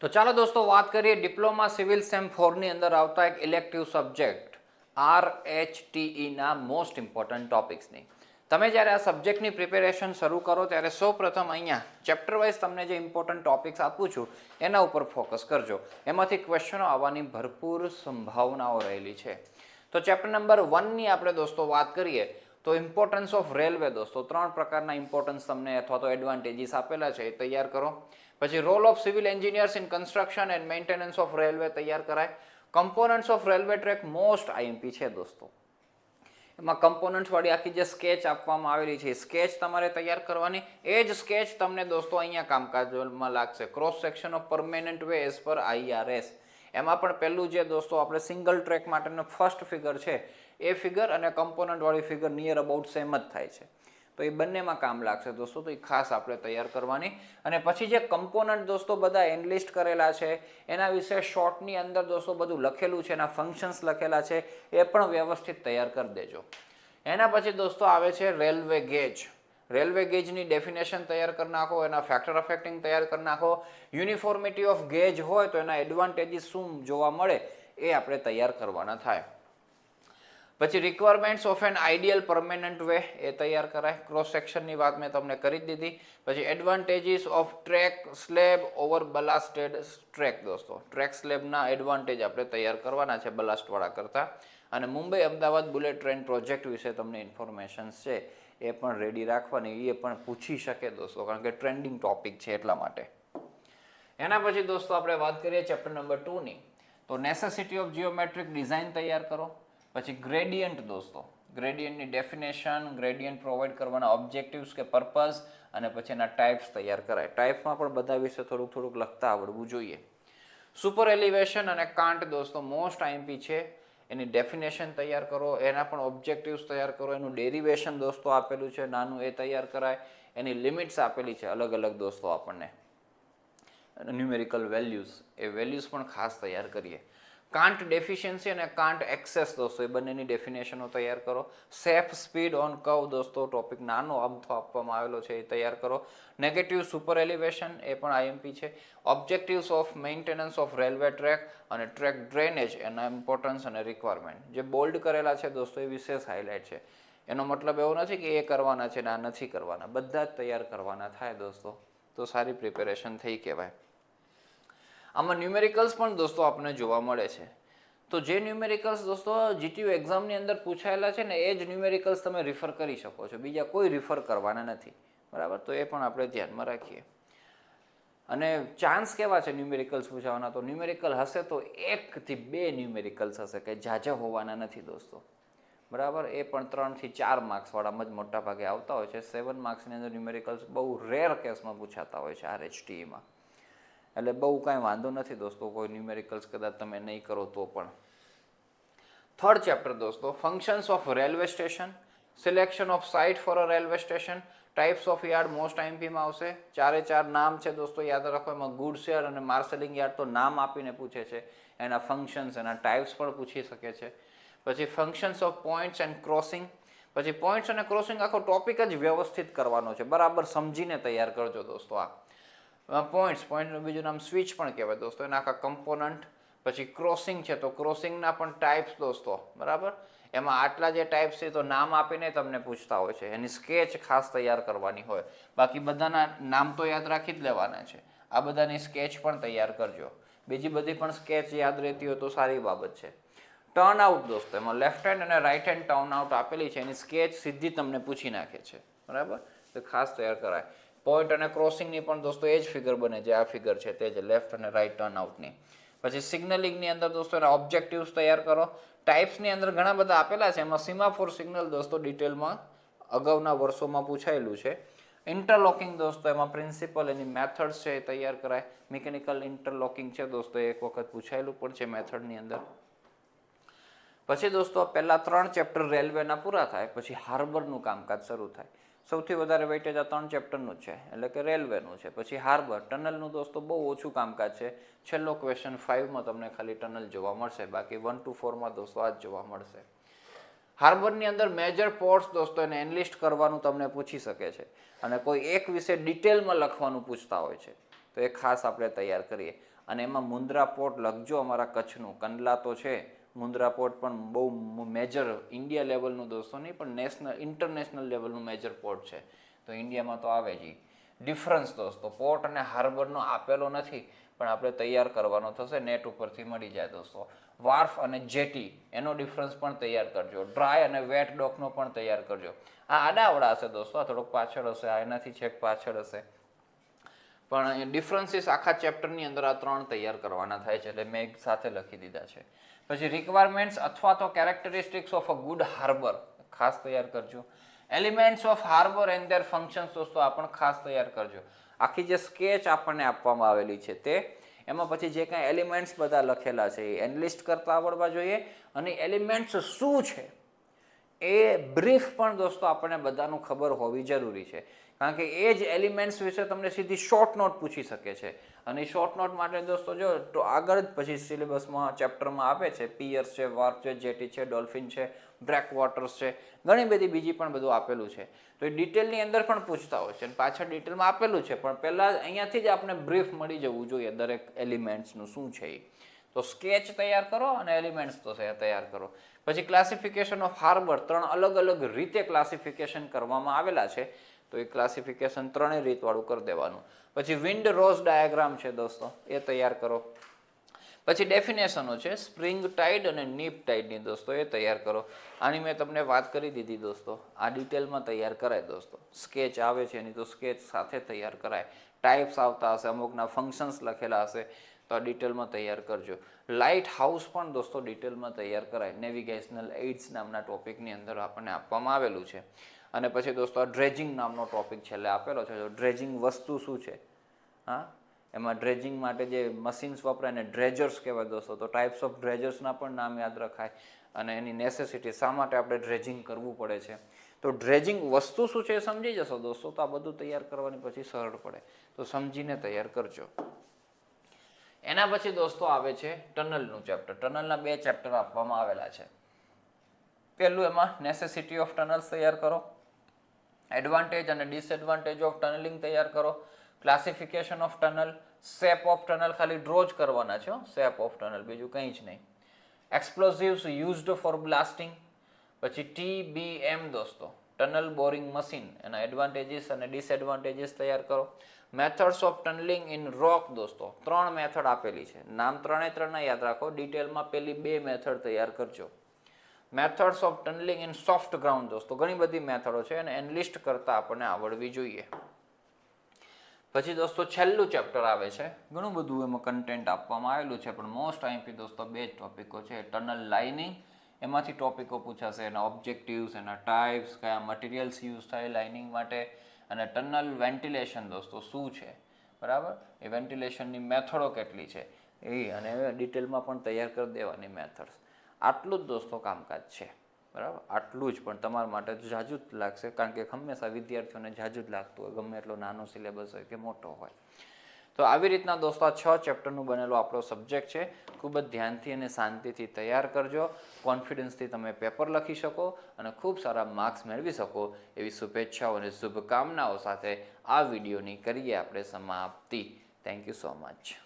તો ચાલો દોસ્તો વાત કરીએ ડિપ્લોમા સિવિલ સેમ 4 ની અંદર આવતા એક ઇલેક્ટિવ સબ્જેક્ટ RHTE ના મોસ્ટ ઇમ્પોર્ટન્ટ ટોપિક્સની. તમે જ્યારે આ સબ્જેક્ટની પ્રિપેરેશન શરૂ કરો ત્યારે સૌપ્રથમ અહીંયા ચેપ્ટર વાઇઝ તમને જે ઇમ્પોર્ટન્ટ ટોપિક્સ આપું છું એના ઉપર ફોકસ કરજો. એમાંથી ક્વેશ્ચનો આવવાની ભરપૂર સંભાવનાઓ રહેલી છે. તો ચેપ્ટર નંબર 1 ની આપણે દોસ્તો વાત કરીએ તો ઇમ્પોર્ટન્સ ઓફ રેલવે દોસ્તો 3 પ્રકારના ઇમ્પોર્ટન્સ તમને અથવા તો એડવાન્ટેજીસ આપેલા છે એ તૈયાર કરો. પછી role of civil engineers in construction and maintenance of railway તૈયાર કરાય. Components of railway track most IMP છે દોસ્તો. એમાં કમ્પોનન્ટ્સ વાળી આખી જે સ્કેચ આપવામાં આવેલી છે સ્કેચ તમારે તૈયાર કરવાની. એ જ સ્કેચ તમને દોસ્તો અહીંયા કામકાજમાં લાગશે. Cross section of permanent way as per IRS. એમાં પણ પહેલું જે દોસ્તો આપણે સિંગલ ટ્રેક માટેનો ફર્સ્ટ ફિગર છે એ ફિગર અને કમ્પોનન્ટ વાળી ફિગર નિયર અબાઉટ સેમ જ થાય છે. તો એ બંનેમાં કામ લાગશે દોસ્તો. તો એ ખાસ આપણે તૈયાર કરવાની. અને પછી જે કમ્પોનન્ટ દોસ્તો બધા એનલિસ્ટ કરેલા છે એના વિશે શોર્ટની અંદર દોસ્તો બધું લખેલું છે, એના ફંક્શન્સ લખેલા છે એ પણ વ્યવસ્થિત તૈયાર કરી દેજો. એના પછી દોસ્તો આવે છે રેલવે ગેજ. રેલવે ગેજની ડેફિનેશન તૈયાર કરી નાખો, એના ફેક્ટર અફેક્ટિંગ તૈયાર કરી નાખો. યુનિફોર્મિટી ઓફ ગેજ હોય તો એના એડવાન્ટેજીસ શું જોવા મળે એ આપણે તૈયાર કરવાના થાય. પછી requirements of an ideal permanent way એ તૈયાર કરાય. ક્રોસ સેક્શનની વાત મેં તમને કરી જ દીધી. પછી advantages of track slab over ballasted track દોસ્તો. ટ્રેક સ્લેબના એડવાન્ટેજ આપણે તૈયાર કરવાના છે બલાસ્ટવાળા કરતાં. અને Mumbai Ahmedabad bullet train project વિશે તમને ઇન્ફોર્મેશન્સ છે એ પણ રેડી રાખવાની. એ પણ પૂછી શકે દોસ્તો, કારણ કે ટ્રેન્ડિંગ ટોપિક છે એટલા માટે. એના પછી દોસ્તો આપણે વાત કરીએ ચેપ્ટર નંબર 2 ની તો નેસેસિટી ઓફ જીઓમેટ્રિક ડિઝાઇન તૈયાર કરો. પછી ગ્રેડિયન્ટ દોસ્તો. ગ્રેડિયન્ટની ડેફિનેશન, ગ્રેડિયન્ટ પ્રોવાઈડ કરવાના ઓબ્જેક્ટિવ્સ કે પર્પઝ અને પછી એના ટાઈપ્સ તૈયાર કરાય. ટાઈપ્સમાં પણ બધા વિશે થોડુંક લખતા આવડવું જોઈએ. સુપર એલિવેશન અને કાંટ દોસ્તો મોસ્ટ આઈએમપી છે. એની ડેફિનેશન તૈયાર કરો, એના પણ ઓબ્જેક્ટિવ્સ તૈયાર કરો. એનું ડેરિવેશન દોસ્તો આપેલું છે નાનું, એ તૈયાર કરાય. એની લિમિટ્સ આપેલી છે અલગ અલગ દોસ્તો આપણને, ન્યુમેરિકલ વેલ્યુઝ, એ વેલ્યુઝ પણ ખાસ તૈયાર કરીએ. કાંટ ડેફિશિયન્સી અને કાંટ એક્સેસ દોસ્તો એ બંનેની ડેફિનેશનો તૈયાર કરો. સેફ સ્પીડ ઓન કર્વ દોસ્તો ટોપિક નાનો અમથો આપવામાં આવેલો છે એ તૈયાર કરો. નેગેટિવ સુપર એલિવેશન એ પણ આઈએમપી છે. Objectives of maintenance of railway track અને ટ્રેક ડ્રેનેજ, એના ઇમ્પોર્ટન્સ અને રિક્વાયરમેન્ટ જે બોલ્ડ કરેલા છે દોસ્તો એ વિશેષ હાઇલાઇટ છે. એનો મતલબ એવો નથી કે એ કરવાના છે ને આ નથી કરવાના, બધા જ તૈયાર કરવાના થાય દોસ્તો. તો સારી પ્રિપેરેશન થઈ કહેવાય. આમાં ન્યુમેરિકલ્સ પણ દોસ્તો આપણને જોવા મળે છે. તો જે ન્યુમેરિકલ્સ દોસ્તો GTU એક્ઝામની અંદર પૂછાયેલા છે ને એ જ ન્યુમેરિકલ્સ તમે રિફર કરી શકો છો, બીજા કોઈ રિફર કરવાના નથી. બરાબર, તો એ પણ આપણે ધ્યાનમાં રાખીએ. અને ચાન્સ કેવા છે ન્યુમેરિકલ્સ પૂછાવાના? તો ન્યુમેરિકલ હશે તો 1 થી 2 ન્યુમેરિકલ્સ હશે, કે ઝાઝા હોવાના નથી દોસ્તો. બરાબર, એ પણ 3 થી 4 માર્ક્સવાળામાં જ મોટા ભાગે આવતા હોય છે. 7 માર્ક્સની અંદર ન્યુમેરિકલ્સ બહુ રેર કેસમાં પૂછાતા હોય છે RHTEમાં. એટલે બહુ કાંઈ વાંધો નથી દોસ્તો, કોઈ ન્યુમેરિકલ્સ કદાચ તમે નહીં કરો તો પણ. થર્ડ ચેપ્ટર દોસ્તો, functions of railway station, selection of site for a railway station, types of yard most આઈએમપીમાં આવશે. 4 નામ છે દોસ્તો યાદ રાખો. એમાં ગુડ્સ યાર્ડ અને માર્શલિંગ યાર્ડ તો નામ આપીને પૂછે છે, એના ફંક્શન્સ, એના ટાઈપ્સ પણ પૂછી શકે છે. પછી functions of points and crossing. પછી પોઈન્ટ્સ અને ક્રોસિંગ આખો ટોપિક જ વ્યવસ્થિત કરવાનો છે, બરાબર સમજીને તૈયાર કરજો દોસ્તો. પોઈન્ટનું બીજું નામ સ્વિચ પણ કહેવાય દોસ્તો, એના આખા કમ્પોનન્ટ. પછી ક્રોસિંગ છે તો ક્રોસિંગના પણ ટાઈપ્સ દોસ્તો, બરાબર. એમાં આટલા જે ટાઈપ્સ છે તો નામ આપીને તમને પૂછતા હોય છે, એની સ્કેચ ખાસ તૈયાર કરવાની હોય. બાકી બધાના નામ તો યાદ રાખી જ લેવાના છે, આ બધાની સ્કેચ પણ તૈયાર કરજો. બીજી બધી પણ સ્કેચ યાદ રહેતી હોય તો સારી બાબત છે. ટર્ન આઉટ દોસ્તો, એમાં લેફ્ટ હેન્ડ અને રાઈટ હેન્ડ ટર્ન આઉટ આપેલી છે, એની સ્કેચ સીધી તમને પૂછી નાખે છે, બરાબર. તો ખાસ તૈયાર કરાય. પોઈન્ટ અને ક્રોસિંગની પણ દોસ્તો એ જ ફિગર બને જે આ ફિગર છે તે જ, લેફ્ટ અને રાઈટ ટર્ન આઉટની. પછી સિગ્નલિંગની અંદર દોસ્તો એના ઓબ્જેક્ટિવ્સ તૈયાર કરો. ટાઈપ્સની અંદર ઘણા બધા આપેલા છે, એમાં સીમાફોર સિગ્નલ દોસ્તો ડિટેલમાં અગાઉના વર્ષોમાં પૂછાયેલું છે. ઇન્ટરલોકિંગ દોસ્તો, એમાં પ્રિન્સિપલ, એની મેથડ્સ છે એ તૈયાર કરાય. મિકેનિકલ ઇન્ટરલોકિંગ છે દોસ્તો, એક વખત પૂછાયેલું પણ છે મેથડની અંદર. પછી દોસ્તો પહેલા 3 ચેપ્ટર રેલવેના પૂરા થાય, પછી હાર્બરનું કામકાજ શરૂ થાય. સૌથી વધારે વેઇટેજ આ 3 ચેપ્ટરનું જ છે, એટલે કે રેલવેનું છે. પછી હાર્બર, ટનલનું દોસ્તો બહુ ઓછું કામકાજ છે. છેલ્લો ક્વેશ્ચન 5માં તમને ખાલી ટનલ જોવા મળશે, બાકી 1 to 4માં દોસ્તો આ જ જોવા મળશે. હાર્બરની અંદર મેજર પોર્ટ્સ દોસ્તો એને એનલિસ્ટ કરવાનું તમને પૂછી શકે છે, અને કોઈ એક વિશે ડિટેલમાં લખવાનું પૂછતા હોય છે. તો એ ખાસ આપણે તૈયાર કરીએ. અને એમાં મુન્દ્રા પોર્ટ લખજો, અમારા કચ્છનું કંડલા તો છે, મુન્દ્રા પોર્ટ પણ બહુ મેજર ઇન્ડિયા લેવલનું દોસ્તો નહીં પણ ઇન્ટરનેશનલ લેવલનું મેજર પોર્ટ છે, તો ઇન્ડિયામાં તો આવે જ. ડિફરન્સ દોસ્તો પોર્ટ અને હાર્બરનો આપેલો નથી પણ આપણે તૈયાર કરવાનો થશે, નેટ ઉપરથી મળી જાય દોસ્તો. વાર્ફ અને જેટી એનો ડિફરન્સ પણ તૈયાર કરજો, ડ્રાય અને વેટ ડોકનો પણ તૈયાર કરજો. આ આડાવડા હશે દોસ્તો, આ થોડોક પાછળ હશે, આ એનાથી છેક પાછળ હશે, પણ ડિફરન્સીસ આખા ચેપ્ટરની અંદર આ 3 તૈયાર કરવાના થાય છે, એટલે મેં સાથે લખી દીધા છે. પછી રિક્વાયરમેન્ટ્સ અથવા તો characteristics of a good harbour ખાસ તૈયાર કરજો. Elements of harbour and there functions દોસ્તો આ પણ ખાસ તૈયાર કરજો. આખી જે સ્કેચ આપણને આપવામાં આવેલી છે તે એમાં પછી જે કાંઈ એલિમેન્ટ્સ બધા લખેલા છે એ એનલિસ્ટ કરતા આવડવા જોઈએ, અને એલિમેન્ટ્સ શું છે એ બ્રીફ પણ દોસ્તો આપણને બધાનું ખબર હોવી જરૂરી છે, કારણ કે એ જ એલિમેન્ટ્સ વિશે તમને સીધી શોર્ટ નોટ પૂછી શકે છે. અને એ શોર્ટ નોટ માટે દોસ્તો જો તો આગળ જ પછી સિલેબસમાં ચેપ્ટરમાં આપે છે, પિયર્સ છે, વાર્ફ છે, જેટી છે, ડોલ્ફિન છે, બ્રેક વોટર્સ છે, ઘણી બધી બીજી પણ બધું આપેલું છે. તો એ ડિટેલની અંદર પણ પૂછતા હોય છે અને પાછળ ડિટેલમાં આપેલું છે, પણ પહેલાં અહીંયાથી જ આપણે બ્રીફ મળી જવું જોઈએ દરેક એલિમેન્ટ્સનું શું છે એ. તો સ્કેચ તૈયાર કરો અને એલિમેન્ટ્સ તો તૈયાર કરો. પછી ક્લાસિફિકેશન ઓફ હાર્બર 3 અલગ અલગ રીતે ક્લાસિફિકેશન કરવામાં આવેલા છે, તો એ ક્લાસિફિકેશન 3 રીતવાળું કરી દેવાનું. પછી વિન્ડ રોઝ ડાયાગ્રામ છે દોસ્તો એ તૈયાર કરો. પછી ડેફિનેશનો છે સ્પ્રિંગ ટાઇડ અને નીપ ટાઇડની દોસ્તો એ તૈયાર કરો. આની મેં તમને વાત કરી દીધી દોસ્તો, આ ડિટેલમાં તૈયાર કરાય દોસ્તો. સ્કેચ આવે છે એની તો સ્કેચ સાથે તૈયાર કરાય, ટાઈપ્સ આવતા હશે, અમુકના ફંક્શન્સ લખેલા હશે તો આ ડિટેલમાં તૈયાર કરજો. લાઇટ હાઉસ પણ દોસ્તો ડિટેલમાં તૈયાર કરાય, નેવિગેશનલ એઇડ્સ નામના ટોપિકની અંદર આપણને આપવામાં આવેલું છે. અને પછી દોસ્તો આ ડ્રેજિંગ નામનો ટોપિક છેલ્લે આપેલો છે, તો ડ્રેજિંગ વસ્તુ શું છે, હા એમાં ડ્રેજિંગ માટે જે મશીન્સ વપરાય ને ડ્રેજર્સ કહેવાય દોસ્તો, તો ટાઈપ્સ ઓફ ડ્રેજર્સના પણ નામ યાદ રખાય અને એની નેસેસિટી શા માટે આપણે ડ્રેજિંગ કરવું પડે છે. તો ડ્રેજિંગ વસ્તુ શું છે એ સમજી જશો દોસ્તો તો આ બધું તૈયાર કરવાની પછી સરળ પડે, તો સમજીને તૈયાર કરજો. એના પછી દોસ્તો આવે છે ટનલનું ચેપ્ટર. ટનલના 2 ચેપ્ટર આપવામાં આવેલા છે. પહેલું એમાં નેસેસિટી ઓફ ટનલ્સ તૈયાર કરો, એડવાન્ટેજ અને ડિસએડવાન્ટેજ ઓફ ટનલિંગ તૈયાર કરો, classification of tunnel, shape of tunnel ખાલી ડ્રો જ કરવાના છે, શેપ ઓફ ટનલ બીજું કંઈ જ નહીં. એક્સપ્લોઝિવ્સ યુઝડ ફોર બ્લાસ્ટિંગ. પછી TBM દોસ્તો ટનલ બોરિંગ મશીન, એના એડવાન્ટેજીસ અને ડિસએડવાન્ટેજીસ તૈયાર કરો. મેથડ્સ ઓફ ટનલિંગ ઇન રોક દોસ્તો 3 મેથડ આપેલી છે, નામ 3 યાદ રાખો, ડિટેલમાં પેલી 2 મેથડ તૈયાર કરજો. Methods of tunnelling in soft ground દોસ્તો ઘણી બધી મેથડો છે અને એનલિસ્ટ કરતા આપણને આવડવી જોઈએ. પછી દોસ્તો છેલ્લું ચેપ્ટર આવે છે, ઘણું બધું એમાં કન્ટેન્ટ આપવામાં આવેલું છે પણ મોસ્ટ આઈમ્પી દોસ્તો 2 જ ટોપિકો છે. ટનલ લાઇનિંગ, એમાંથી ટોપિકો પૂછાશે, એના ઓબ્જેક્ટિવ્સ, એના ટાઈપ્સ, કયા મટીરિયલ્સ યુઝ થાય લાઇનિંગ માટે, અને ટનલ વેન્ટિલેશન દોસ્તો શું છે, બરાબર, એ વેન્ટિલેશનની મેથડો કેટલી છે એ, અને ડિટેલમાં પણ તૈયાર કરી દેવાની મેથડ્સ. આટલું જ દોસ્તો કામકાજ છે, બરાબર, આટલું જ, પણ તમારા માટે તો ઝાઝું જ લાગશે, કારણ કે હંમેશા વિદ્યાર્થીઓને ઝાઝું જ લાગતું હોય, ગમે એટલો નાનો સિલેબસ હોય કે મોટો હોય. તો આવી રીતના દોસ્તો આ 6 ચેપ્ટરનું બનેલો આપણો સબ્જેક્ટ છે. ખૂબ જ ધ્યાનથી અને શાંતિથી તૈયાર કરજો, કોન્ફિડન્સથી તમે પેપર લખી શકો અને ખૂબ સારા માર્ક્સ મેળવી શકો એવી શુભેચ્છાઓ અને શુભકામનાઓ સાથે આ વિડીયોની કરીએ આપણે સમાપ્તિ. Thank you so much.